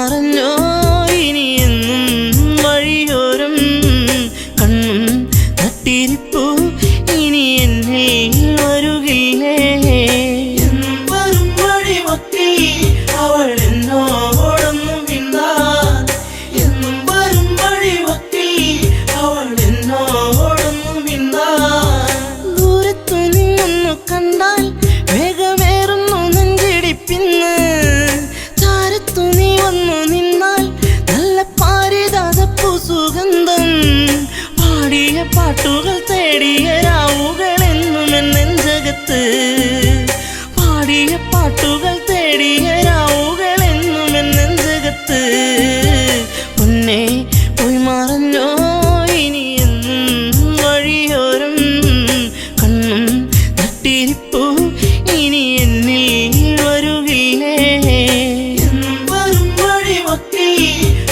മറഞ്ഞോ ഇനിയെന്നും വഴിയോരം കണ്ണും നട്ടിരിപ്പു ഇനി എന്നിൽ വരുകില്ലേ എന്നും വരും വഴിമൊത്തി അവൾ എന്നോടൊന്നും മിണ്ടാൻ എന്നും വരും വഴിമൊത്തി അവൾ എന്നോടൊന്നും മിണ്ടാൻ ദൂരത്തു നിന്നൊന്നു കണ്ടാൽ വേഗമേറുന്നു നെഞ്ചിടിപ്പിന്ന് ചാരത്തു നീ വന്നു നിന്നാൽ നല്ല പാരിജാതപ്പൂ സുഗന്ധം പാടിയ പാട്ടുകൾ തേടിയ രാവുകൾ എന്നും എന്നെഞ്ചകത്ത് പാടിയ പാട്ടുകൾ തേടിയ രാവുകൾ എന്നും എന്നെഞ്ചകത്ത് പൊന്നേ പോയി മറഞ്ഞോ ഇനിയെന്നും വഴിയോരം കണ്ണും നട്ടിരിപ്പു ഇനി എന്നിൽ വരുകില്ലേ എന്നും വരും വഴിമൊത്തി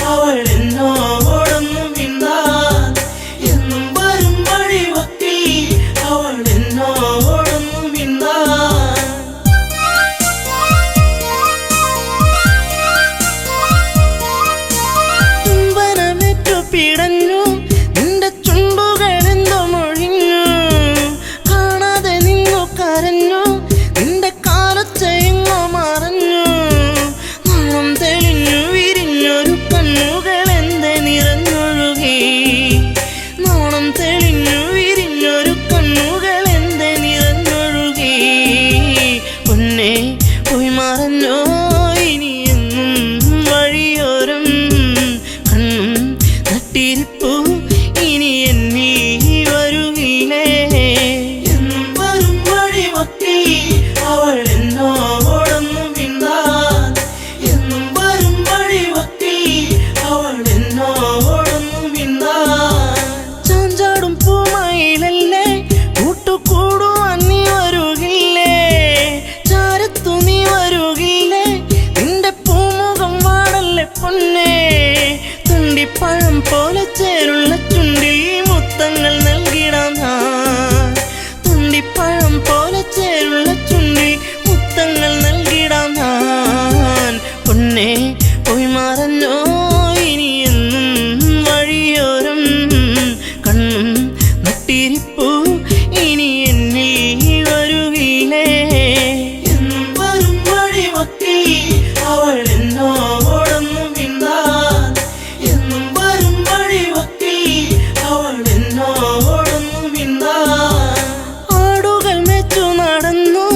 അവൾ എന്നോടൊന്നും മിണ്ടാൻ എന്നും വരും വഴിമൊത്തി അവൾ എന്നോടൊന്നും മിണ്ടാൻ ചുംബനമേറ്റു പിടഞ്ഞു നിന്റെ ചുണ്ടുകളെന്തോ മൊഴിഞ്ഞു കാണാതെ നിന്നു കരഞ്ഞു നിന്റെ കാലച്ചെങ്ങോ മറഞ്ഞു നാണം തെളിഞ്ഞു വിരിഞ്ഞൊരു കണ്ണുകൾ എന്റെ നിറഞ്ഞൊഴുകി നാണം തെളിഞ്ഞു വിരിഞ്ഞൊരു കണ്ണുകൾ എന്റെ നിറഞ്ഞൊഴുകി പൊന്നേ പോയി മറഞ്ഞോ ഇനിയെന്നും വഴിയോരം കണ്ണും നട്ടിരിപ്പു ഇനി എന്നിൽ വരുകില്ലേ എന്നും വരും വഴിമൊത്തി അവൾ എന്നോടൊന്നും മിണ്ടാൻ എന്നും വരും വഴിമൊത്തി അവൾ എന്നോടൊന്നും മിണ്ടാൻ ചാഞ്ചാടും പൂമയിലല്ലേ കൂട്ടുകൂടുവാൻ നീ വരുകില്ലേ ചാരത്തു നീ വരുകില്ലേ നിന്റെ പൂമുഖം വാടല്ലേ പൊന്നേ തുണ്ടിപ്പഴം പോലെ ചേരുള്ള ചുണ്ടിൽ മുത്തങ്ങൾ നൽകിടാം ഞാൻ തുണ്ടിപ്പഴം പോലെ ചേരുള്ള ചുണ്ടിൽ മുത്തങ്ങൾ നൽകിടാം ഞാൻ പൊന്നേ പോയി മറഞ്ഞോ ഇനിയെന്നും വഴിയോരം കണ്ണും നട്ടിരിപ്പു ഇനി എന്നിൽ വരുകില്ലേ എന്നും വരും വഴിമൊത്തി അവൾ എന്നോടൊന്നും മിണ്ടാൻ എന്നും വരും വഴിമൊത്തി അവൾ എന്നോടൊന്നും മിണ്ടാൻ ആടുകൾ മേച്ചു നടന്നു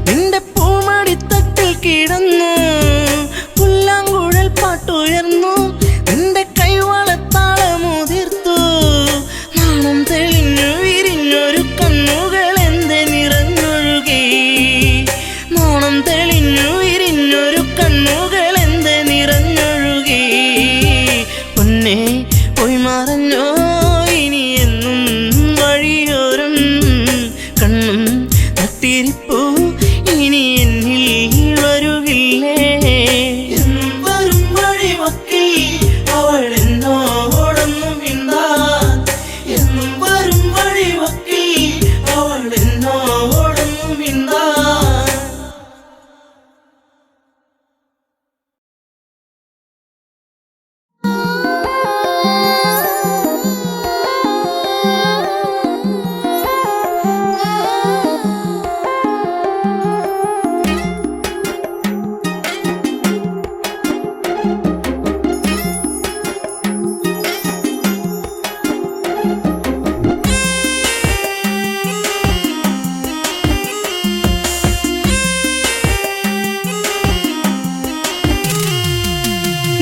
നിന്റെ പൂമടിത്തട്ടിൽ കിടന്നു പുല്ലാങ്കുഴൽ പാട്ടുയർന്നു നിന്റെ കൈവളത്താളമുതിർത്തു നാണം തെളിഞ്ഞു വിരിഞ്ഞൊരു കണ്ണുകൾ എന്റെ നിറഞ്ഞൊഴുകി നാണം തെളിഞ്ഞു വിരിഞ്ഞൊരു കണ്ണുകൾ എന്റെ നിറഞ്ഞൊഴുകി പൊന്നേ പോയി മറഞ്ഞോ ഇനിയെന്നും വഴിയോരം കണ്ണും നട്ടിരിപ്പു ഇനി എന്നിൽ വരുകില്ലേ എന്നും വരും വഴിമൊത്തി അവൾ എന്നോടൊന്നും മിണ്ടാൻ എന്നും വരും വഴിമൊത്തി അവൾ എന്നോടൊന്നും മിണ്ടാൻ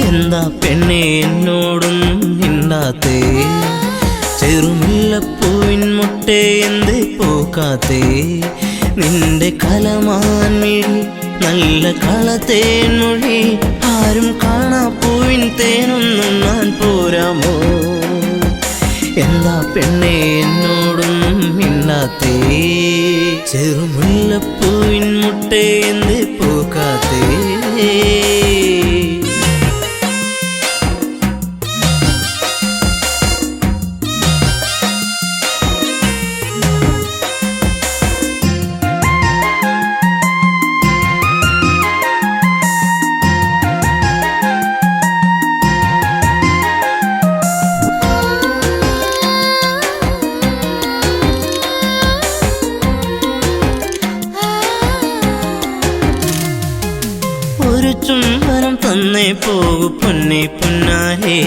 എന്താ പെണ്ണെ എന്നോടൊന്നും മിണ്ടാത്തേ ചെറുമുല്ലപ്പൂവിൻ മുട്ടേ എന്തേ പൂക്കാത്തേ നിന്റെ കലമാൻ മിഴി നല്ല കളത്തേൻ മൊഴി ആരും കാണാ പൂവിൻ തേനൊന്നും ഞാൻ പോരാമോ എന്താ പെണ്ണെ എന്നോടൊന്നും മിണ്ടാത്തേ ചെറുമുല്ലപ്പൂവിൻ മുട്ടേ എന്തേ പൂക്കാത്തേ പോകു പൊന്നെ പൊന്നാരെ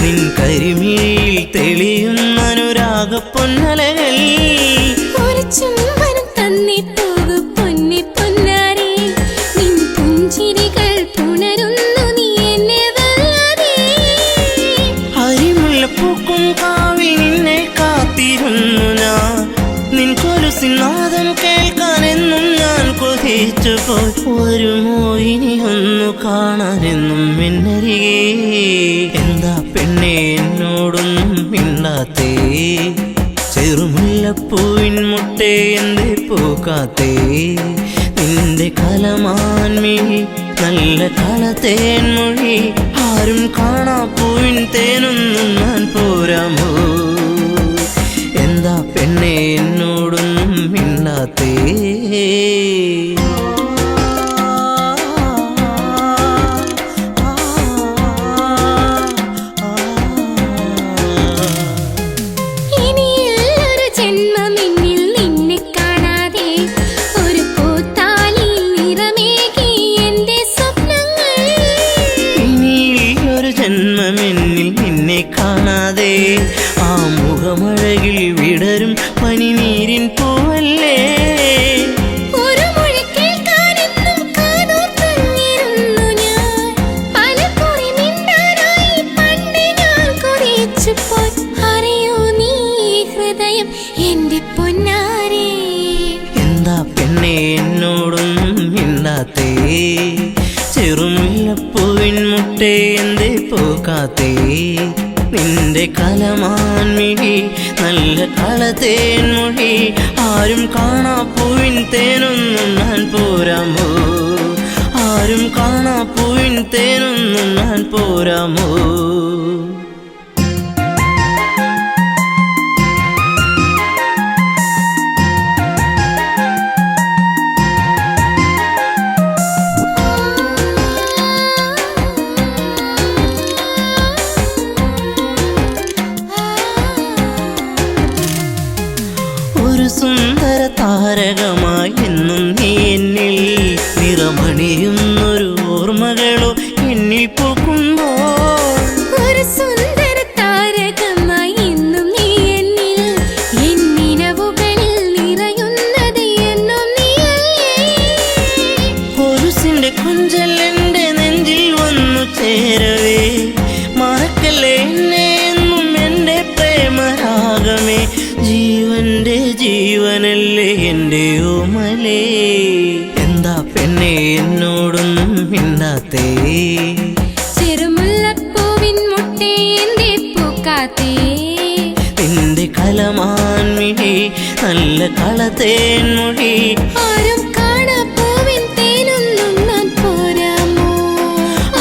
നിൻ കരിമിഴിയിൽ തെളിയുന്ന അനുരാഗ പൊന്നലകൾ ഒരു ചുംബനം തന്നേ പോകു പൊന്നെ പൊന്നാരെ നിൻ പുഞ്ചിരികൾ പുണരുന്നു നീ എന്നെ വല്ലാതെ ഹരിമുല്ലപ്പൂക്കും കാവിൽ നിന്നെ കാത്തിരുന്നു ഞാൻ നിൻ കൊലുസിനാദം കേൾക്കാനെന്നും ഞാൻ കൊതിച്ചു പോയി ഒരു മോഹിനി ഒന്നു കാണാനെന്നും എന്നരികെ എന്താ പെണ്ണെ എന്നോടൊന്നും മിണ്ടാത്തേ ചെറുമുല്ലപ്പൂവിൻ മുട്ടേ എന്തേ പൂക്കാത്തേ നിന്റെ കലമാൻമിഴി നല്ല കളത്തേൻ മൊഴി ആരും കാണാ പൂവിൻ തേനൊന്നും ഞാൻ പോരാമോ എന്താ പെണ്ണെ എന്നോടൊന്നും മിണ്ടാത്തേ ജന്മമെന്നിൽ നിന്നെ കാണാതെ ആ മുഖമഴകിൽ വിടരും പനിനീരിൻ പൂവല്ലേ ഒരു മൊഴി കേൾക്കാനെന്നും കാതോർത്തിരുന്നു ഞാൻ പലകുറി മിണ്ടാനായി പണ്ട് ഞാൻ കുറിച്ചു പോയി അറിയോ നീ ഹൃദയം എന്റെ പൊന്നാരെ എന്താ പെണ്ണെ എന്നോടൊന്നും മിണ്ടാത്തേ ചെറുമുല്ലപ്പൂവിൻ മുട്ടേ എന്തേ പൂക്കാത്തേ നിന്റെ കലമാൻമിഴി നല്ല കളത്തേൻ മൊഴി ആരും കാണാ പൂവിൻ തേനൊന്നും ഞാൻ പോരാമോ ആരും കാണാ പൂവിൻ തേനൊന്നും ഞാൻ പോരാമോ ഒരു സുന്ദര താരകമായി എന്നും നീ എന്നിൽ നിറമണിയുന്നൊരു ഓർമ്മകളോ എന്നിൽ പൂക്കുമ്പോൾ ഒരു സുന്ദര താരകമായി എന്നും നീ എന്നിൽ എന്നിനവുകളിൽ നിറയുന്നത് എന്നും നീയല്ലേ കൊലുസിന്റെ കൊഞ്ചൽ എന്റെ നെഞ്ചിൽ വന്നു ചേരവേ മറക്കല്ലേ എന്നെ എന്നും എന്റെ പ്രേമരാഗമേ ജീവന്റെ ജീവനല്ലേ എന്റെ ഓമലേ എന്താ പെണ്ണെ എന്നോടൊന്നും മിണ്ടാത്തേ ചെറുമുല്ലപ്പൂവിൻ മുട്ടേ എന്തേ പൂക്കാത്തേ നിന്റെ കലമാൻമിഴി നല്ല കളത്തേൻ മൊഴി ആരും കാണാ പൂവിൻ തേനൊന്നും ഞാൻ പോരാമോ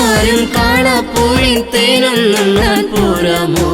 ആരും കാണാ പൂവിൻ തേനൊന്നും ഞാൻ പോരാമോ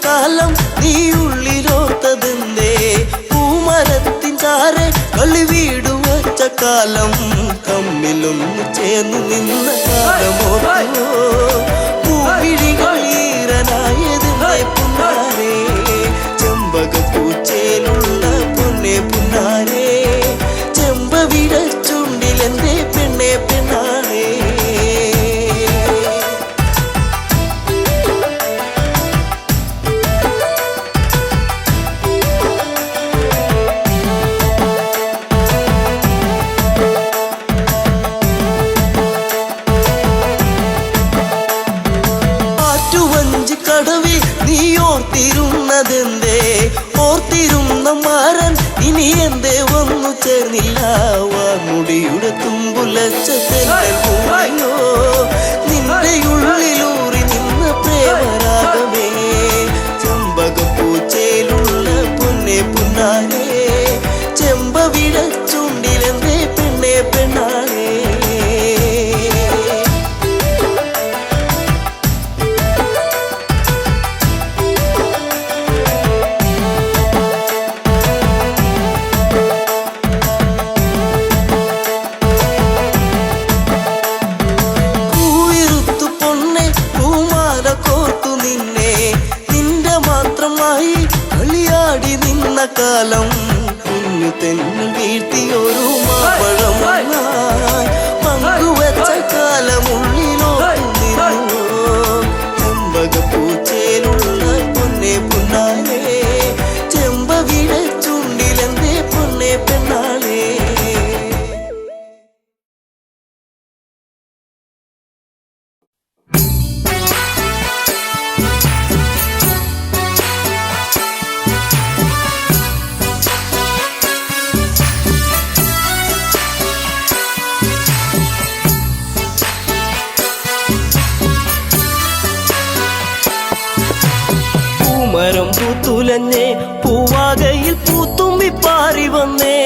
കാലം നീ ഉള്ളിലോത്തതെന്തേ പൂമരത്തിൻ ചാരെ കളി വീടു വച്ച കാലം തമ്മിലൊന്നു ചേർന്നു നിന്ന കാലമോർത്തോ പൂവിഴികൾ ഈറനായതിന്റെ പുന്നാരേ ചെമ്പകപ്പൂച്ചേലുള്ള പൊന്നെ പുന്നാരേ ചെമ്പവിട ചുണ്ടിലെന്റെ പെണ്ണെ പെണ്ണാളേ കടവിൽ നീ ഓർത്തിരുന്നതെന്തേ ഓർത്തിരുന്ന മാരൻ ഇനി എന്തേ വന്നു ചേർന്നില്ല വാർമുടിയുടെ തുമ്പുലച്ച തെന്നോ നിന്റെ ഉള്ളിലൂറി നിന്ന പ്രേമരാഗമേ ചെമ്പകപ്പൂച്ചയിലുള്ള പൊന്നെ പുന്നാരേ ചെമ്പവിട ചുണ്ടിലെന്തേ പെണ്ണെ പെണ്ണാളേ കാലം കുഞ്ഞു തെന്നു വീഴ്ത്തിയൊരു മാമ്പഴം പങ്കുവച്ച കാലമുള്ളിലോട്ടുന്നു ചെമ്പകപ്പൂച്ചയിലുള്ള പൊന്നെ പുന്നാരേ ചെമ്പവിട ചുണ്ടിലെന്തേ പൊന്നെ പെണ്ണാളേ മരം പൂത്തുലഞ്ഞേ പൂവാകയിൽ പൂത്തുമ്പി പാറി വന്നേ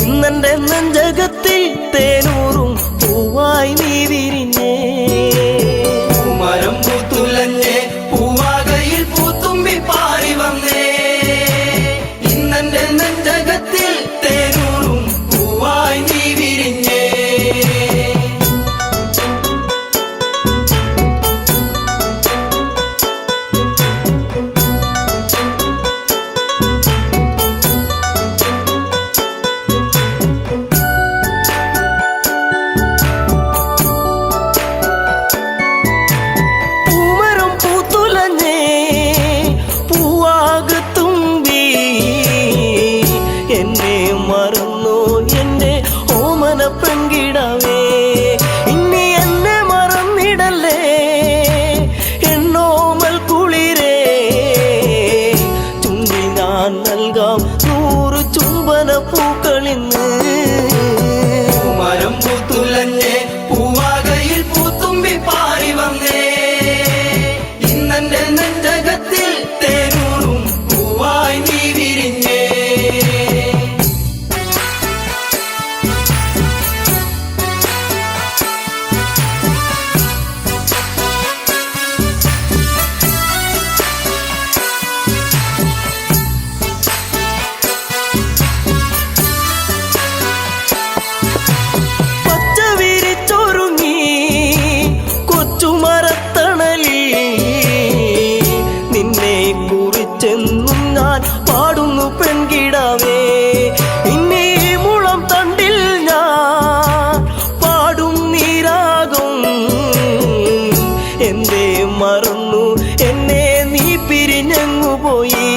ഇന്നെന്റെ നെഞ്ചകത്തിൽ തേനൂറും പൂവായി നീ വിരിഞ്ഞേ മരം പൂത്തുലഞ്ഞേ പൂവാകയിൽ പൂത്തുമ്പി പാറി വന്നേ ഇന്നെന്റെ നെഞ്ചകത്തിൽ തേനൂറും പൂവായി നീ വിരിഞ്ഞേ പെൺകിടാവേ ഇനി എന്നെ മറന്നിടല്ലേ എന്നോമൽ കുളിരേ ചുണ്ടി ഞാൻ നൽകാം 100 ചുംബന പൂക്കളിന്ന് മരം പൂത്തുലഞ്ഞേ പൂവാകയിൽ പൂത്തുമ്പി പാറി വന്നേ ഇന്നെന്റെ നെഞ്ചകത്തിൽ തേനൂറും പൂവായി നീ വിരിഞ്ഞേ ചെന്നും ഞാൻ പാടുന്നു പെൺകിടാവേ ഇന്നീ മുളം തണ്ടിൽ ഞാൻ പാടും നീരാകും എന്തേ മറന്നു എന്നെ നീ പിരിഞ്ഞങ്ങു പോയി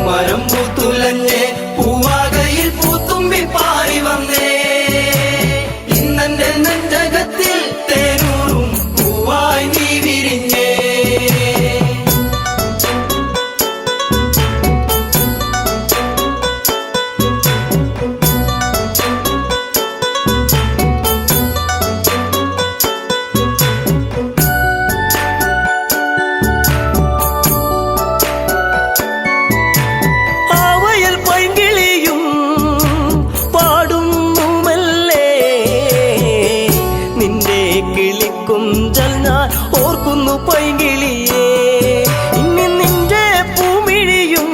മരം പൂത്തുലഞ്ഞേ പൂവാകയിൽ പൂത്തുമ്പി പാറി വന്നേ ഇന്നെന്റെ നെഞ്ചകത്തിൽ തേനൂറും പൂവായി നീ വിരിഞ്ഞേ കുഞ്ചൽ ഞാൻ ഓർക്കുന്നു പൈങ്കിളിയേ ഇനി നിന്റെ പൂമിഴിയും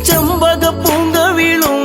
ചെമ്പക പൂങ്കവിളും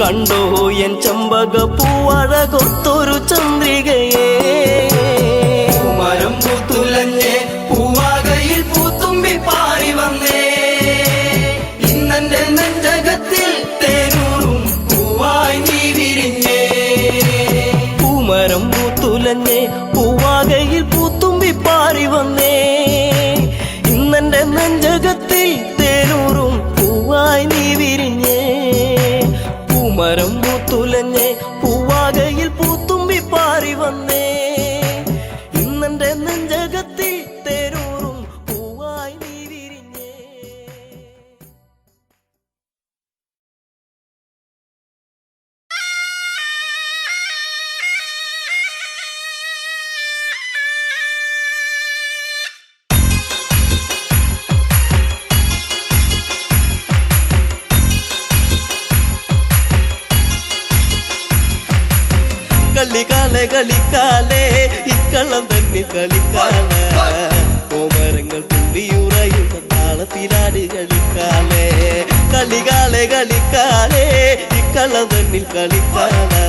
കണ്ടോ എൻ ചമ്പക പൂവഴകൊത്തൊരു ചന്ദ്രികയെ മരം പൂത്തുലഞ്ഞേ പൂവാകയിൽ പൂത്തുമ്പി പാറി വന്നേ ഇന്നെന്റെ നെഞ്ചകത്തിൽ തേനൂറും പൂവായി നീ വിരിഞ്ഞേ പൂമരം പൂത്തുലഞ്ഞേ പൂവാകയിൽ പൂത്തുമ്പി പാറി വന്നേ ഇന്നെന്റെ നെഞ്ചകത്തിൽ തേനൂറും പൂവായി നീ വിരിഞ്ഞേ പൂമരം പൂത്തുലഞ്ഞേ പൂവാകയിൽ പൂത്തുമ്പി പാറി വന്നേ ഇന്നെന്റെ നെഞ്ചകത്തിൽ തേനൂറും പൂവായി നീ വിരിഞ്ഞേ കളിക്കാലെ കളിക്കാലേ ഇക്കള്ളം തന്നെ കളിക്കാലേ കോമരങ്ങൾ തുള്ളിയുറയുന്ന താളത്തിലാടി കളിക്കാലേ കളികാലെ കളിക്കാലേ ഇക്കള്ളം തന്നിൽ കളിക്കാലേ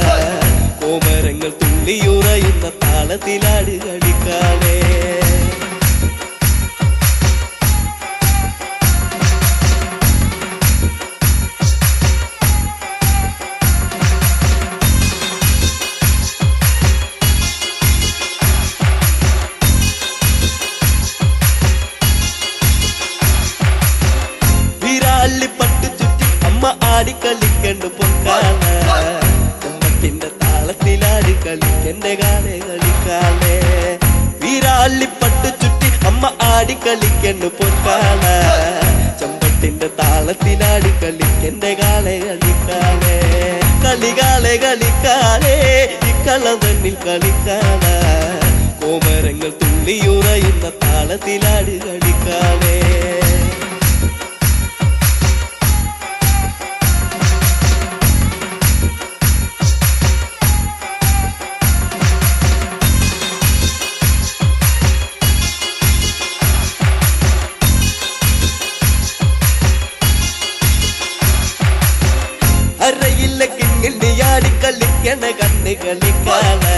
കോമരങ്ങൾ തുള്ളിയുറയുന്ന താളത്തിലാടി കളിക്കാലേ കളിക്കണ്ട് പൊക്കാല കുമ്മത്തിന്റെ താളത്തിലാടി കളിക്കന്റെ കാലെ കളിക്കാലേ വീരാളിപ്പട്ട് ചുറ്റി അമ്മ ആടി കളിക്കണ്ട് പൊക്കാല ചമ്പട്ടിന്റെ താളത്തിലാടി കളിക്കന്റെ കാലെ കളിക്കാലേ കളികാലെ കളിക്കാലേ ഇക്കള്ളം തന്നിൽ കളിക്കാല കോമരങ്ങൾ തുള്ളിയുറയുന്ന താളത്തിലാടി കളിക്കാലേ അരയില്ല കിങ്ങിണ്ടിയാടി കളിക്കണ കണ്ണ് കളിക്കാലേ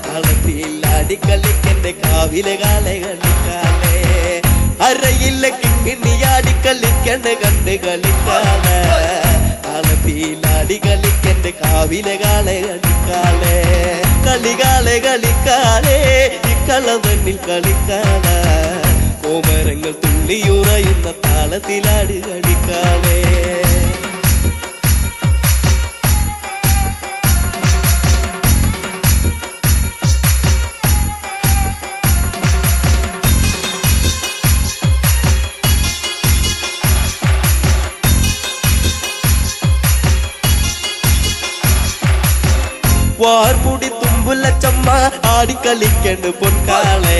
കളത്തിലാടി കളിക്കന്റെ കാവിലെ കാലെ കളിക്കാലേ അരയില്ല കിങ്ങിണ്ടിയാടി കളിക്കണ കണ്ണ് കളിക്കാലേ കളത്തിലാടി കളിക്കന്റെ കാവിലെ കാലെ കളിക്കാലേ കളികാലെ കളിക്കാലേ ഇക്കള്ളം തന്നിൽ കളിക്കാലേ കോമരങ്ങൾ തുള്ളിയുറയുന്ന താളത്തിലാടി കളിക്കാലേ വാർമുടി തുമ്പുലച്ചമ്മ ആടിക്കളിക്കണ്ട് പൊൻകാളെ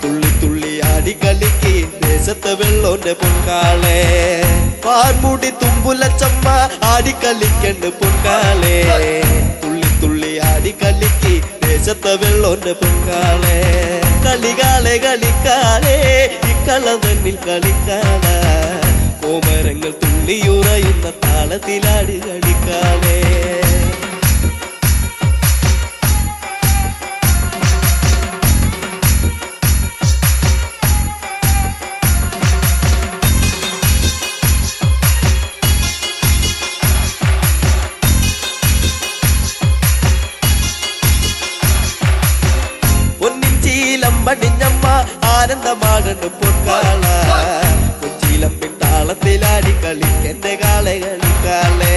തുള്ളി തുള്ളി ആടിക്കളിക്ക് ദേശത്തെ വെള്ളോന്റെ പൊൻകാളെ വാർമുടി തുമ്പുലച്ചമ്മ ആടിക്കളിക്കണ്ട് പൊൻകാളെ തുള്ളി തുള്ളി ആടിക്കളിക്ക് ദേശത്തെ വെള്ളോന്റെ പൊൻകാളെ കളികാലെ കളിക്കാലേ ഇക്കള്ളം തന്നിൽ കളിക്കാലേ കോമരങ്ങൾ തുള്ളിയുറയുന്ന താളത്തിലാടി കളിക്കാലേ പടിഞ്ഞമ്മ ആനന്ദമാകണ്ട് പൊൻകാള കൊച്ചിലമ്പിൻ താളത്തിലാടി കളിക്കന്റെ കാളെ കളിക്കാലേ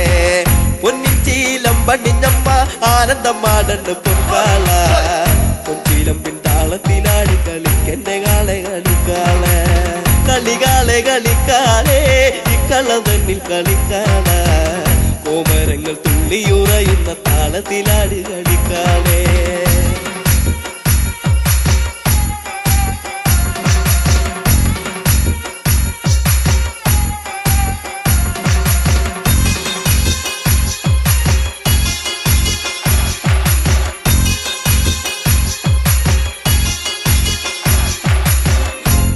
പൊന്നിൻ ചീലം പടിഞ്ഞമ്മ ആനന്ദമാകണ്ട് പൊൻകാള കൊച്ചിലമ്പിൻ താളത്തിലാടി കളിക്കന്റെ കാളെ കളിക്കാലേ കളികാലെ കളിക്കാലേ ഇക്കള്ളം തന്നിൽ കളിക്കാലേ കോമരങ്ങൾ തുള്ളിയുറയുന്ന താളത്തിലാടി കളിക്കാലേ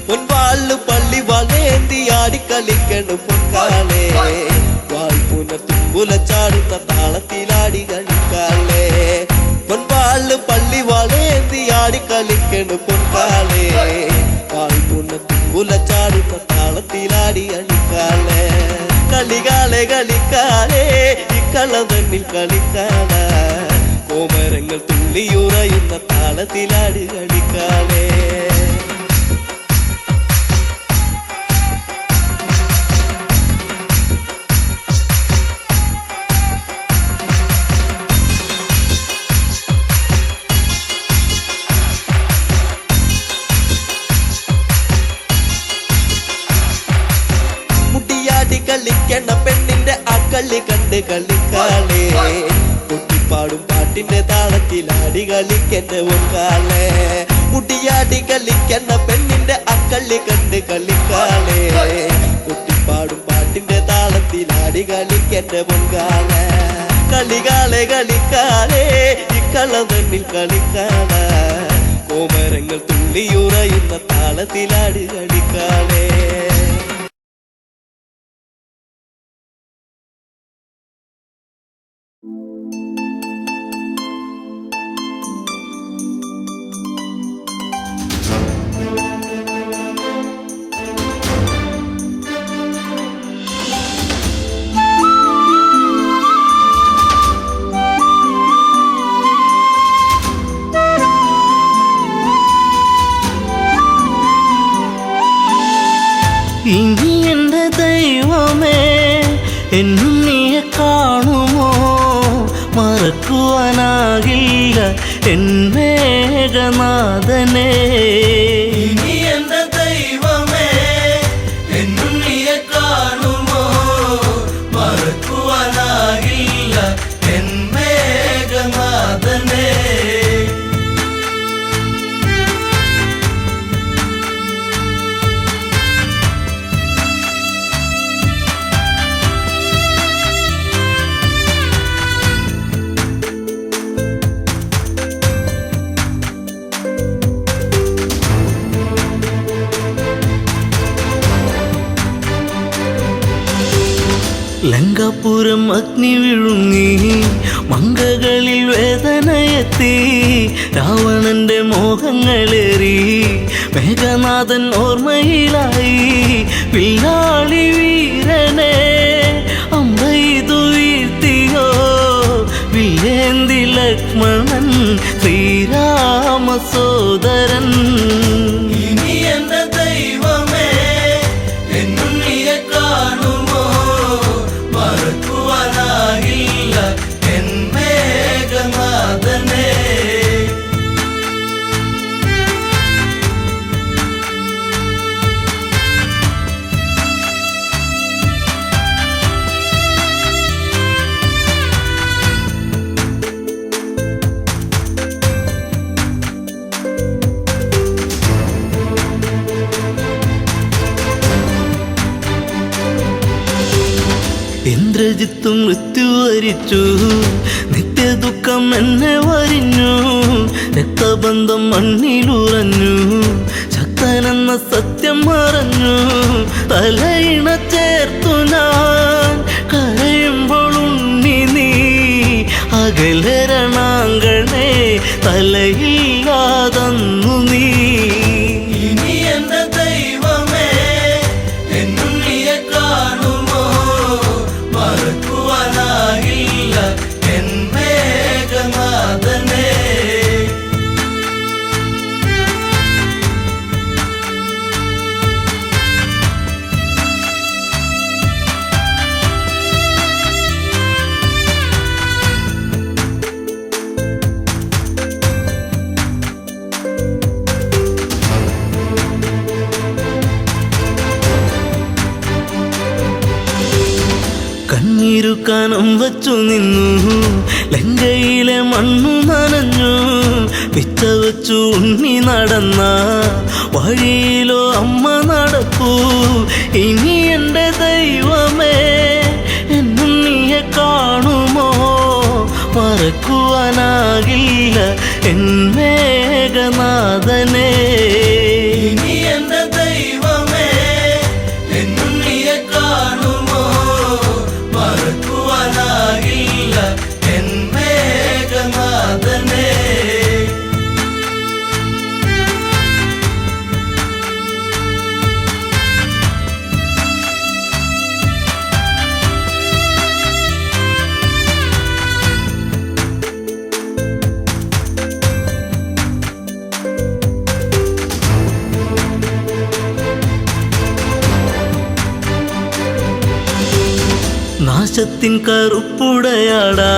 പൊൻവാള് പള്ളി വളേന്തി ആടിക്കളിക്കണം പൊൻകാളേ വാൾപുന തുമ്പ തുമ്പുലച്ചാടുന്ന താളത്തിലാടി കളിക്കാളേ പൊൻപാള് പള്ളിവാളേന്തി ആടി കളിക്കണ് പൊൻകാളേ കാൽപുണ്ണ തുമ്പുലച്ചാടുന്ന താളത്തിലാടി കളിക്കാളേ കളികാളെ കളിക്കാളേ ഇക്കള തന്നിൽ കളിക്കാള കോമരങ്ങൾ തുള്ളിയുറയുന്ന താളത്തിലാടി കളിക്കാളേ കളിക്കണ പെണ്ണിന്റെ അക്കളി കണ്ട് കളിക്കാളേ കുട്ടിപ്പാടും പാട്ടിന്റെ താളത്തിലാടി കളിക്കന്റെ ഒന്നാളെ മുടിയാടി കളിക്കണ പെണ്ണിന്റെ അക്കളി കണ്ട് കളിക്കാളേ കുട്ടിപ്പാടും പാട്ടിന്റെ താളത്തിലാടി കളിക്കന്റെ പൊങ്കാളെ കളികാളെ കളിക്കാളേ ഇക്കള തന്നിൽ കളിക്കാള കോമരങ്ങൾ തുള്ളിയുറയുന്ന താളത്തിലാടി കളിക്കാളേ ഇനി എൻ്റെ ദൈവമേ എന്നും നീയെ കാണുമോ മറക്കുവാനാകില്ല എൻ മേഘനാഥനെ ഇനി എൻ്റെ ദൈവമേ എന്നും നീയെ കാണുമോ മറക്കുവാനാകില്ല എൻ മേഘനാഥനെ ലങ്കാപുരം അഗ്നി വിഴുങ്ങി മങ്കകളിൽ വേദനയെത്തി രാവണന്റെ മോഹങ്ങളേറി മേഘനാഥൻ ഓർമ്മയിലായി വില്ലാളി വീരനെ അമ്പെയ്തു വീഴ്ത്തിയോ വില്ലേന്തി ലക്ഷ്മണൻ ശ്രീരാമ സോദരൻ ഇനി എൻ്റെ ദൈവമേ എന്നും നീയെ കാണുമോ മറക്കുവാനാകില്ല എൻ മേഘനാഥനെ ഇന്ദ്രജിത്തും മൃത്യു വരിച്ചു നിത്യദുഃഖം എന്നെ വരിഞ്ഞു രക്തബന്ധം മണ്ണിലുറഞ്ഞു ശക്തനെന്ന സത്യം മറഞ്ഞു തലയിണ ചേർത്തു ഞാൻ കരയുമ്പോൾ ഉണ്ണി നീ അകലരണാങ്കണേ തലയില്ലാതന്നു നീ ഇനി എൻ്റെ ദൈവമേ എന്നും നീയെ കാണുമോ മറക്കുവാനാകില്ല എൻ മേഘനാഥനെ കണ്ണീരുക്കാനം വച്ചു നിന്നു ലങ്കയിലെ മണ്ണു നനഞ്ഞു പിച്ച വച്ചു ഉണ്ണി നടന്ന വഴിയിലോ അമ്മ നടക്കൂ ഇനി എൻ്റെ ദൈവമേ എന്നും നീയെ കാണുമോ മറക്കുവാനാകില്ല എൻ മേഘനാഥനെ ഇനി എൻ്റെ ദൈവമേ എന്നും നീയെ കാണുമോ മറക്കുവാനാ നാശത്തിൻ കറുപ്പുടയാടാ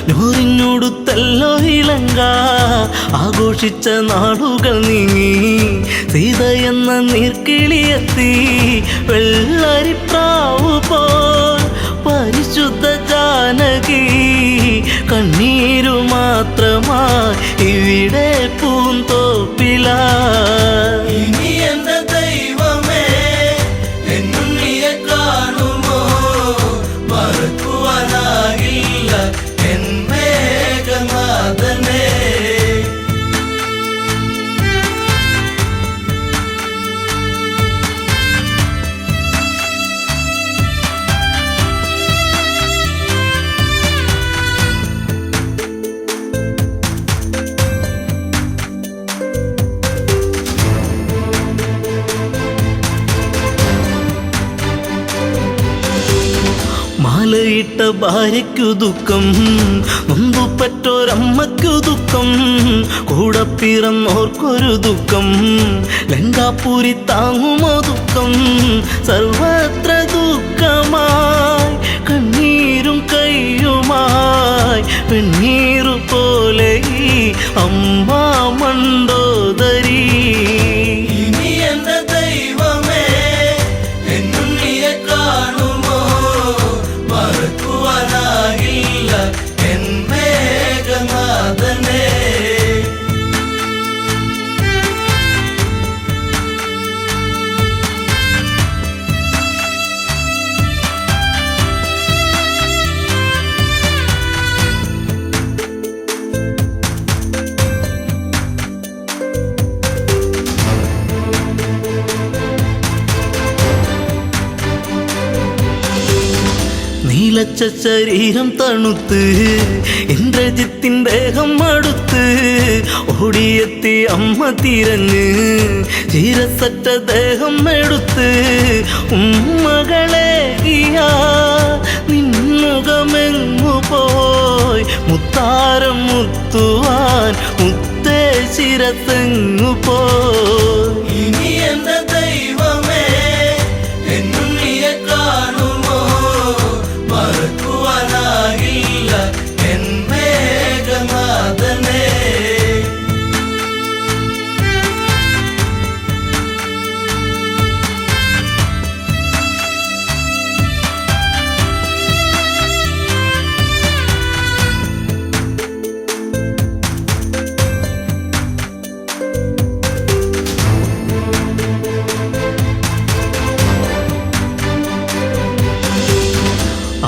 നൂറിനോടുത്തല്ലോ ഇളങ്ക ആഘോഷിച്ച നാളുകൾ നീങ്ങി സീത എന്ന നീർക്കിളിയെത്തി വെള്ളരിപ്രാവു പോൽ പരിശുദ്ധ ജാനകി കണ്ണീരു മാത്രമായി ഇവിടെ പൂന്തോപ്പില മാലയിട്ട ഭാര്യയ്ക്കു ദുഃഖം നൊന്തുപറ്റോരമ്മയ്ക്കു ദുഃഖം കൂടെ പിറന്നോർക്കൊരു ദുഃഖം ലങ്കാപൂരി താങ്ങുമോ ദുഃഖം സർവത്ര ദുഃഖമായി കണ്ണീരും കയ്യുമായി വെണ്ണീറു പോലെ ഈ അമ്മ മണ്ടോദരി നീലച്ച ശരീരം തണുത്ത് ഇന്ദ്രജിത്തിൻ ദേഹം അടുത്ത് ഓടിയെത്തി അമ്മ തിരഞ്ഞ് ചീരസറ്റ ദേഹം എടുത്ത് ഉമ്മകളെ നിന്നുകമെങ്ങു പോയി മുത്താരം മുത്തുവാൻ മുത്തേ ശിരത്തെങ്ങു പോയി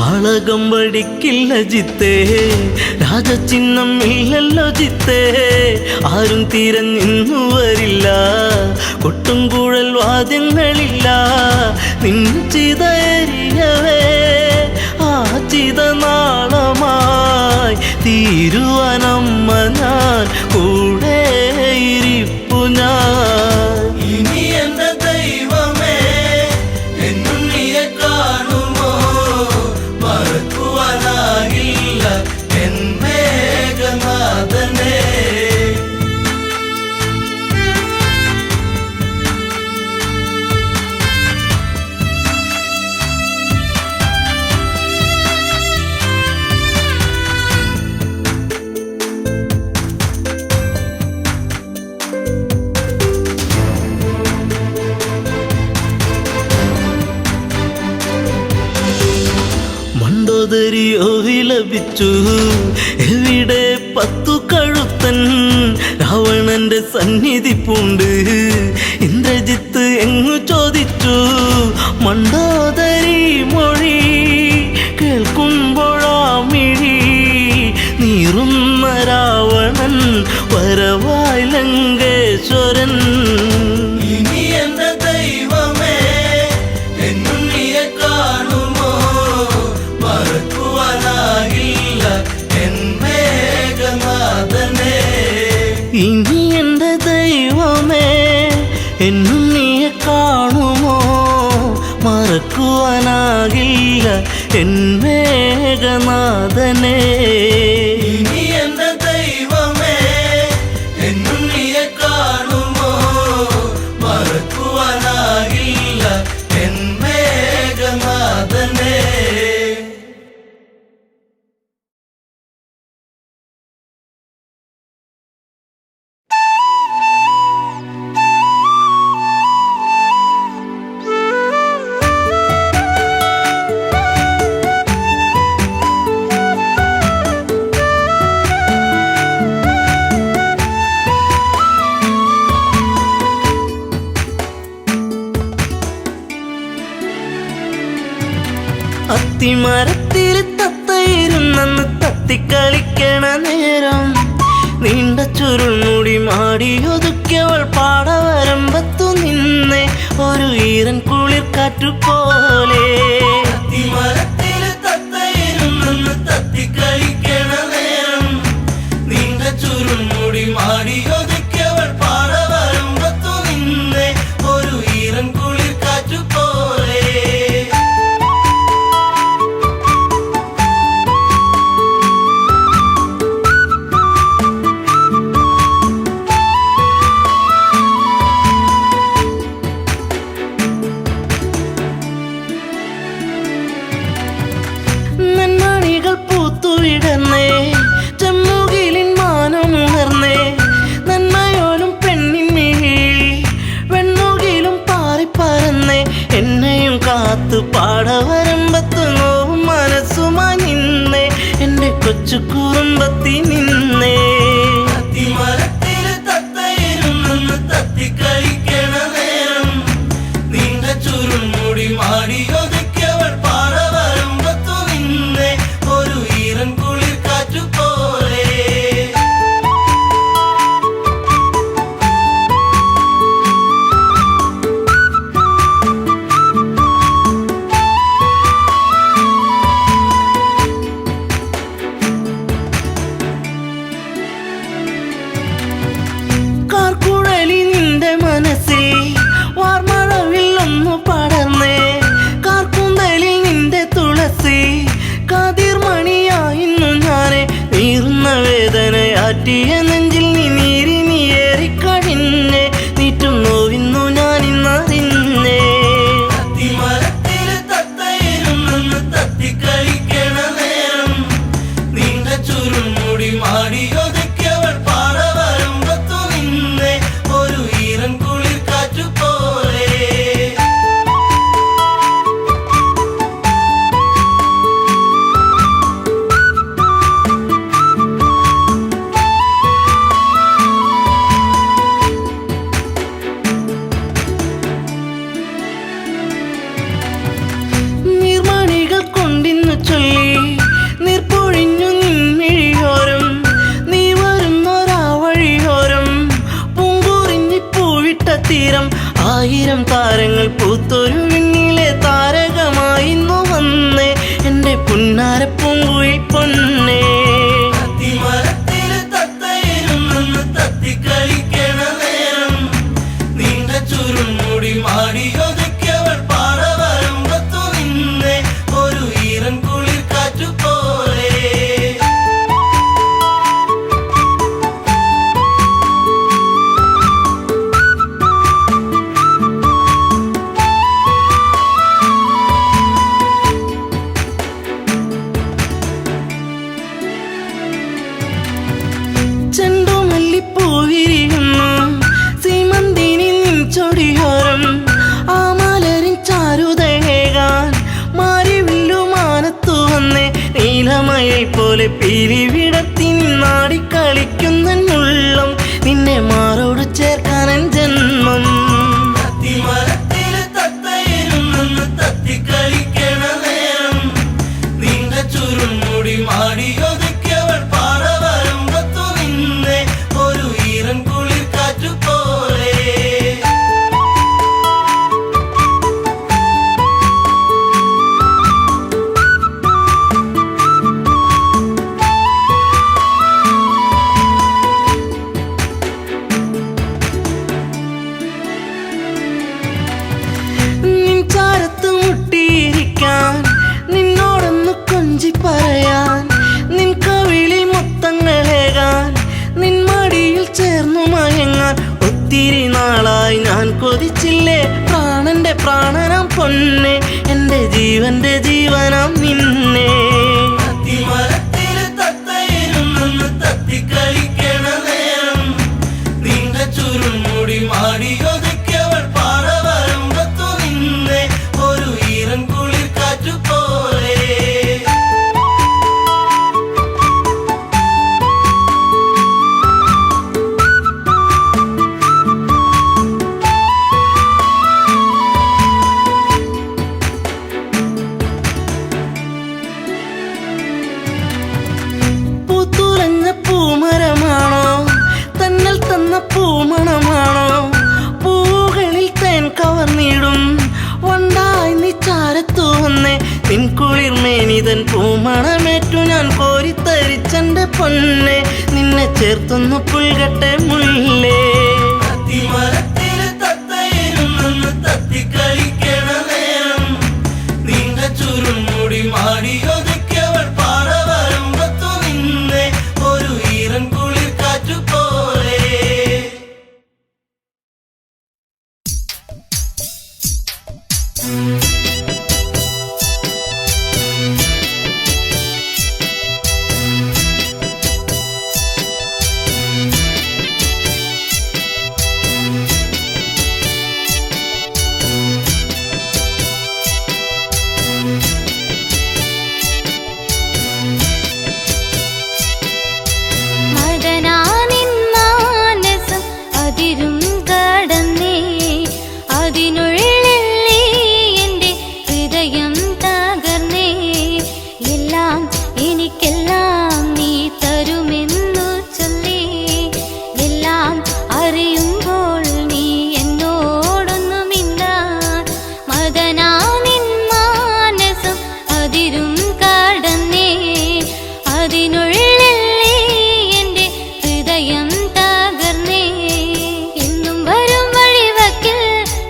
ആളകം വടിക്കില്ല ജിത്തേ രാജചിഹ്നം ഇല്ലല്ലോ ജിത്തേ ആരും തിരഞ്ഞിന്നു വരില്ല കൊട്ടും കുഴൽ വാദ്യങ്ങളില്ല നിൻ ചിതയരിയവേ ആ ചിത നാളമായി തീരുവാനമ്മ ഞാൻ കൂടെ ഇരിപ്പു ഞാൻ മണ്ടോദരിയോ വിലപിച്ചു എവിടെ പത്തു കഴുത്തൻ രാവണന്റെ സന്നിധി പൂണ്ട് ഇന്ദ്രജിത്ത് എങ്ങു ചോദിച്ചു മണ്ടോദരി മൊഴി കേൾക്കുമ്പോഴാ മിഴി നീറുന്ന രാവണൻ വരവായി ലങ്കേശ്വരൻ ഇനി എൻ്റെ ദൈവമേ എന്നും നീയെ കാണുമോ മറക്കുവാനാകില്ല എൻ മേഘനാഥനെ ഇനി എൻ്റെ ദൈവമേ എന്നും നീയെ കാണുമോ മറക്കുവാനാകില്ല എൻ മേഘനാഥനെ അത്തിമരത്തിൽ തത്തയിരുന്നെന്ന് തത്തിക്കളിക്കണ നേരം നീണ്ട ചുരുൾമുടി മാടിയൊതുക്കിയവൾ പാടവരമ്പത്തു നിന്നെ ഒരു ഈറൻ കുളിർ കാറ്റുപോലെ. അത്തിമരത്തില് തത്തയിരുന്നെന്ന് തത്തിക്കളിക്കണ നേരം നീണ്ട ചുരുൾമുടി മാടിയൊതുക്കിയവൾ പാടവരമ്പത്തു നിന്നെ ഒരു ഈറൻ കുളിർ കാറ്റുപോലെ. നന്മണികൾ പൂത്തുവിടർന്നേ ചെമ്മുകിലിൻ മാനമുണർന്നേ നന്മയോലും പെണ്ണിൻ മിഴിയിൽ വെണ്ണുകിലും പാറിപ്പറന്നേ എന്നെയും കാത്തു പാടവരമ്പത്ത് നോവും മനസ്സുമായി നിന്നേ എൻ്റെ കൊച്ചു കുറുമ്പത്തി നിന്നേ. അത്തിമരത്തില് തത്തയിരുന്നെന്ന് തത്തിക്കളിക്കണ നേരം നീണ്ട ചുരുൾമുടി മാടിയൊതുക്കിയവൾ പാടവരമ്പത്തു നിന്നെ ഒരു ഈറൻ കുളിർ കാറ്റുപോലെ. കാർക്കുഴലി നിന്റെ മനസ്സിൽ വാർമഴവിൽ ഒന്നു പടർന്നേ കാർക്കുന്തലിൽ നിന്റെ തുളസി കാതിർമണിയായിരുന്നു ഞാനെ നീറുന്ന വേദനയാറ്റിയ നെഞ്ചിൽ നീ നീരി നീയേറിക്കഴിഞ്ഞേ നീറ്റും നോവിന്നു ഞാനിന്നറിഞ്ഞേ. അത്തിമരത്തില് തത്തയിരുന്നെന്ന് തത്തിക്കളിക്കണ നേരം നീണ്ട ചുരുൾമുടി മാടിയൊതുക്കിയവൾ പാടവരമ്പത്തു നിന്നെ ഒരു ഈറൻ കുളിർ കാറ്റുപോലെ. നീർമണികൾ കൊണ്ടിന്നു ചൊല്ലി നീർപ്പൊഴിഞ്ഞു നിൻമിഴിയോരം നീ വരുന്നൊരാ വഴിയോരം പൂങ്കുറിഞ്ഞി പൂവിട്ട തീരം ആയിരം താരങ്ങൾ പൂത്തൊരു വിണ്ണിലെ താരകമായിന്നു വന്നേ എൻ്റെ പുന്നാര പൂങ്കുയിൽ പൊന്നേ. അത്തിമരത്തില് തത്തയിരുന്നെന്ന് തത്തിക്കളിക്കണ നേരം നീണ്ട ചുരുൾമുടി മാടിയൊതുക്കിയവൾ പാടവരമ്പത്തു നിന്നെ ഒരു ഈറൻ കുളിർ കാറ്റുപോലെ. ചെണ്ടുമല്ലിപ്പൂവിരിയുന്നു സീമന്തിനി നിൻ ചൊടിയോരം ആ മലരിൻ ചാരുതയേകാൻ മാരിവില്ലു മാനത്തു വന്നേ നീലമയിൽ പോലെ പിരിവിടത്തി നിന്നാടിക്കളിക്കുന്നുള്ളം നിന്നെ മാറോട് ചേർക്കാനൻ ജന്മം. അത്തിമരത്തില് തത്തയിരുന്നെന്ന് തത്തിക്കളിക്കണ നേരം നീണ്ട ചുരുൾമുടി മാടിയൊതുക്കിയവൾ പാടവരമ്പത്തു നിന്നെ ഒരു ഈറൻ കുളിർ കാറ്റുപോലെ. നിൻ ചാരത്ത് മുട്ടിയിരിക്കാൻ നിന്നോടൊന്ന് കൊഞ്ചി പറയാൻ നിൻ കവിളിൽ മുത്തങ്ങളേകാൻ നിൻ മടിയിൽ ചേർന്നു മയങ്ങാൻ ഒത്തിരി നാളായി ഞാൻ കൊതിച്ചില്ലേ പ്രാണന്റെ പ്രാണനാം പൊന്നെ എൻ്റെ ജീവന്റെ ജീവനാം നിന്നെ. അത്തിമരത്തില് തത്തയിരുന്നെന്ന് തത്തിക്കളിക്കണ നേരം നീണ്ട ചുരുൾമുടി മാടിയൊതുക്കിയവൾ പാടവരമ്പത്തു നിന്നെ ഒരു ഈറൻ കുളിർ കാറ്റുപോലെ. മണമേറ്റു ഞാൻ കോരിത്തരിച്ചെന്റെ പൊന്നെ നിന്നെ ചേർത്തൊന്നു പുൽകട്ടെ മുല്ലേ അത്തിമരത്തില് തത്തയിരുന്നെന്ന് തത്തിക്കളിക്കണ നേരം നീണ്ട ചുരുൾമുടി മാടിയൊതുക്കിയവൾ പാറ വരുമ്പത്തു നിന്നെ ഒരു ഈറൻ കുളിർ കാറ്റുപോലെ മദനാനിൻ മാനസം അതിരും കടന്നേ അതിനുള്ളിൽ എൻ്റെ ഹൃദയം തകർന്നേ എല്ലാം എനിക്കെല്ലാം നീ തരുമെന്നു ചൊല്ലി എല്ലാം അറിയുമ്പോൾ നീ എന്നോടൊന്നുമില്ല മദനാനിൻ മാനസം അതിരും കടന്നേ അതിനുള്ളിൽ എൻ്റെ ഹൃദയം തകർന്നേ എന്നും വരും വഴിവക്കിൽ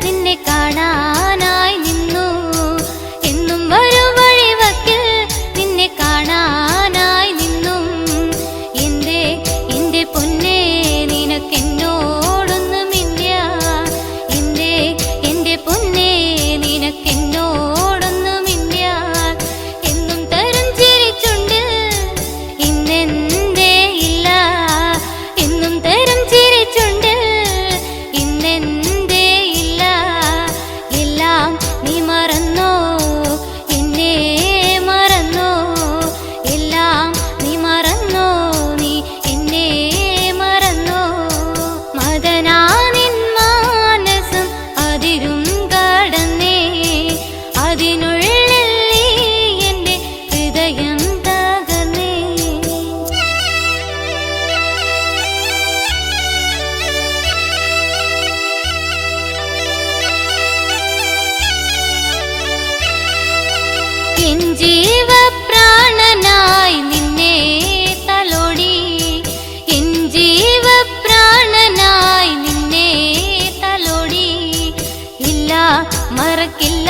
നിന്നെ കാണാനായി നിന്നു എന്നും വരും വഴിവക്കിൽ നിന്നെ കാണാനായി നിന്നും എൻ്റെ പൊന്നേ നിനക്കെന്നോടൊന്നുമില്ല എൻ്റെ പൊന്നേ നിനക്കെന്നോടൊന്നുമില്ല എന്നും തരും ചിരിച്ചുണ്ട് ഇന്നെന്തേ ഇല്ല എന്നും തരും ചിരിച്ചുണ്ട് ഇന്നെന്തേ ഇല്ല എല്ലാം നീ മറന്നോ എന്നെ മറന്നോ എല്ലാം നീ മറന്നോ നീ എന്നെ മറന്നോ മദനാനിൻ മാനസം അതിരും കടന്നേ അതിനുള്ളിൽ എൻ്റെ ഹൃദയം തകർന്നേ എൻ ജീവപ്രാണനായി നിന്നെ തലോടി എൻ ജീവപ്രാണനായി നിന്നെ തലോടി ഇല്ല മറക്കില്ല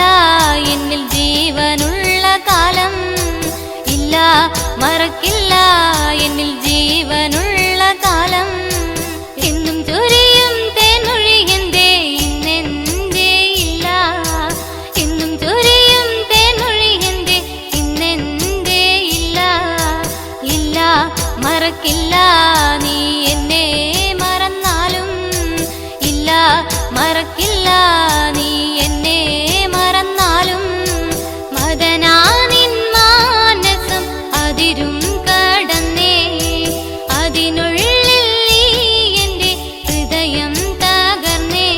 എന്നിൽ ജീവനുള്ള കാലം ഇല്ല മറക്കില്ല എന്നിൽ ജീവനുള്ള കാലം എന്നും ചൊരിയും തേൻമൊഴി എന്തേ ഇന്നെന്തേ ഇല്ല എന്നും ചൊരിയും തേൻമൊഴി എന്തേ ഇന്നെന്തേ ഇല്ല ഇല്ല മറക്കില്ല നീ എന്നെ മറന്നാലും ഇല്ല മറക്കില്ല നീ എന്നെ മറന്നാലും മദനാനിൻ മാനസം അതിരും കടന്നേ അതിനുള്ളിൽ എൻ്റെ ഹൃദയം തകർന്നേ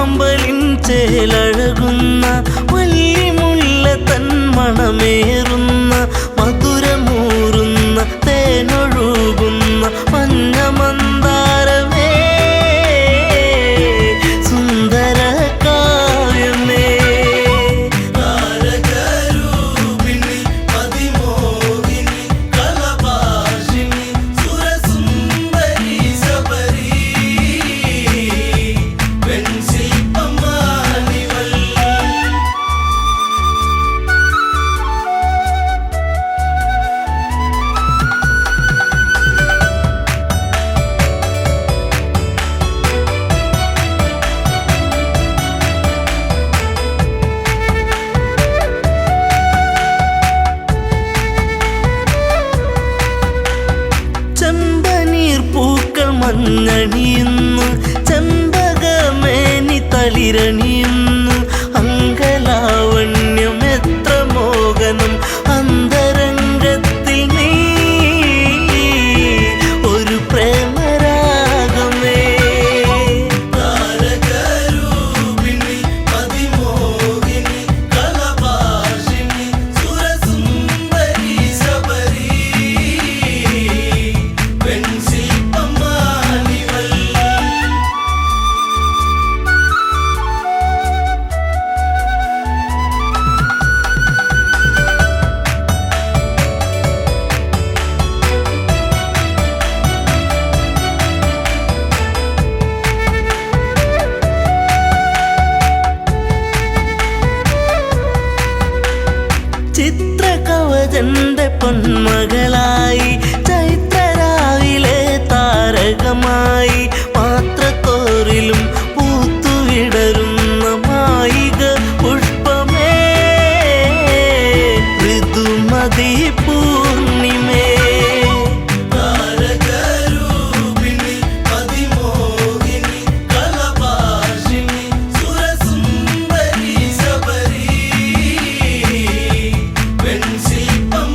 ആമ്പലിൻ ചേലഴകുന്ന വല്ലിമുല്ല തൻ മണമേറുന്ന മധുരമൂറുന്ന തേനൊഴുകുന്ന മഞ്ഞമന്ദാരമേ സുന്ദര കാവ്യമേ താരകരൂപിണി അതിമോഹിനി കലഭാഷിണി സുരസുന്ദരി ശബരി പെൺശില്പമാണിവൾ ചെമ്പനീർ പൂക്കൾ മഞ്ഞണിയുന്നു ചെമ്പകമേനി തളിരണിയുന്നു അങ്കലാവണ്യം എത്ര മോഹനം അന്തരംഗത്തിൽ നീ ഒരു പ്രേമരാഗമേ താരകരൂപിണി അതിമോഹിനി കലഭാഷിണി സുരസുന്ദരി ശബരി പെൺശില്പമാണിവൾ ചിത്രകവചന്റെ പൊന്മകളായി ചൈത്രരാവിലെ താരകമായി പാത്രത്തോറിലും പൂത്തുവിടരുന്ന മായിക പുഷ്പമേ ഋതുമതി പൂർണിമേ താരകരൂപിണി അതിമോഹിനി കലഭാഷിണി സുരസുന്ദരി ശബരി പെൺശില്പമാണിവൾ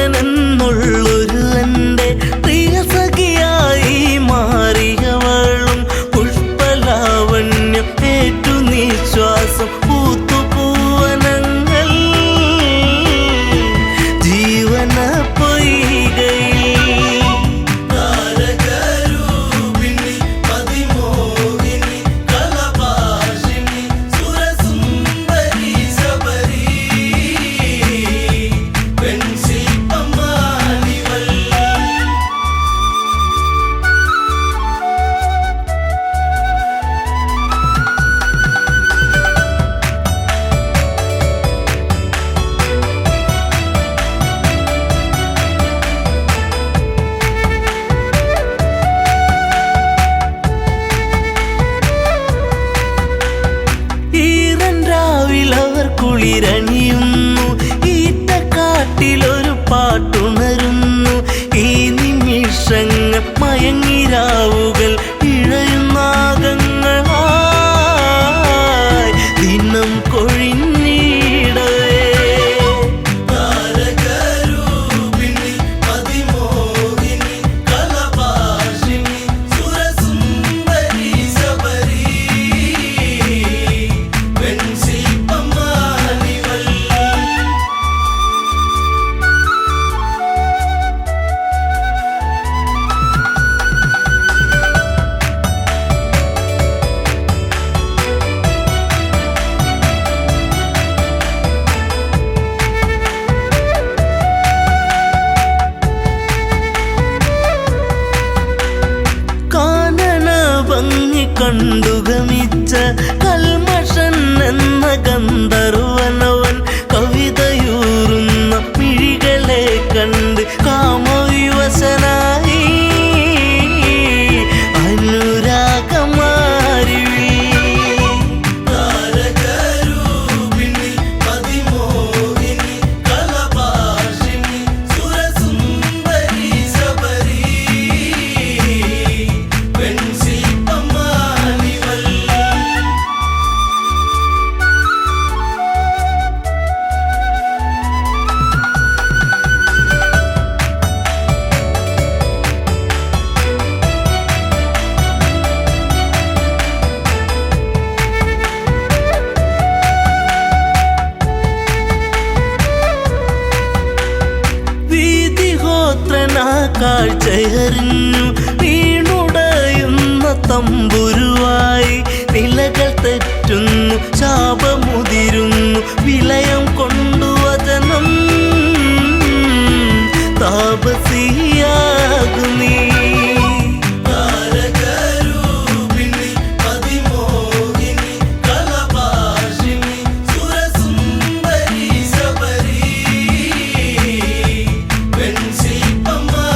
വീതിഹോത്രനെന്നുള്ളൊരു എൻ്റെ പ്രിയ സഖിയായി മാറിയവളും പുഷ്പലാവണ്യം ഏറ്റു നിശ്വാസം പൂത്തുപൂവനങ്ങൾ ജീവന പൊയ്കയിൽ താരകരൂപിണി അതിമോഹിനി കലഭാഷിണി സുരസുന്ദരി ശബരി പെൺശില്പമാണിവൾ ഈറൻ രാവിലവർ കുളിരണിയുന്നു ഈറ്റക്കാട്ടിലൊരു പാട്ടുണരുന്നു ഈ നിമിഷങ്ങൾ മയങ്ങിരാവുകൾ ഇഴയുന്നാഗങ്ങളായി ദിനം കൊഴിഞ്ഞിടവേ താരകരൂപിണി അതിമോഹിനി കലഭാഷിണി സുരസുന്ദരി ശബരി പെൺശില്പമാണിവൾ കാഴ്ചയറിഞ്ഞു വീണുടയുന്ന തമ്പുരുവായി നിലകൾ തെറ്റുന്നു ശാപമുതിരുന്നു വിലയം കൊണ്ടു വചനം താപസിയാകുന്നീ താരകരൂപിണി അതിമോഹിനി കലഭാഷിണി സുരസുന്ദരി ശബരി വെൺശില്പമാനിവൾ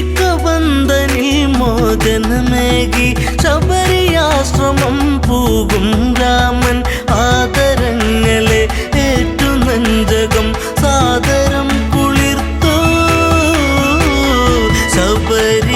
ശ്രീകബന്ധനിൽ മോചനമേകി ശബരിയാശ്രമം പോകും രാമൻ ആദരങ്ങളെ ഏറ്റു നെഞ്ചകം സാദരം കുളിർത്തു ശബരി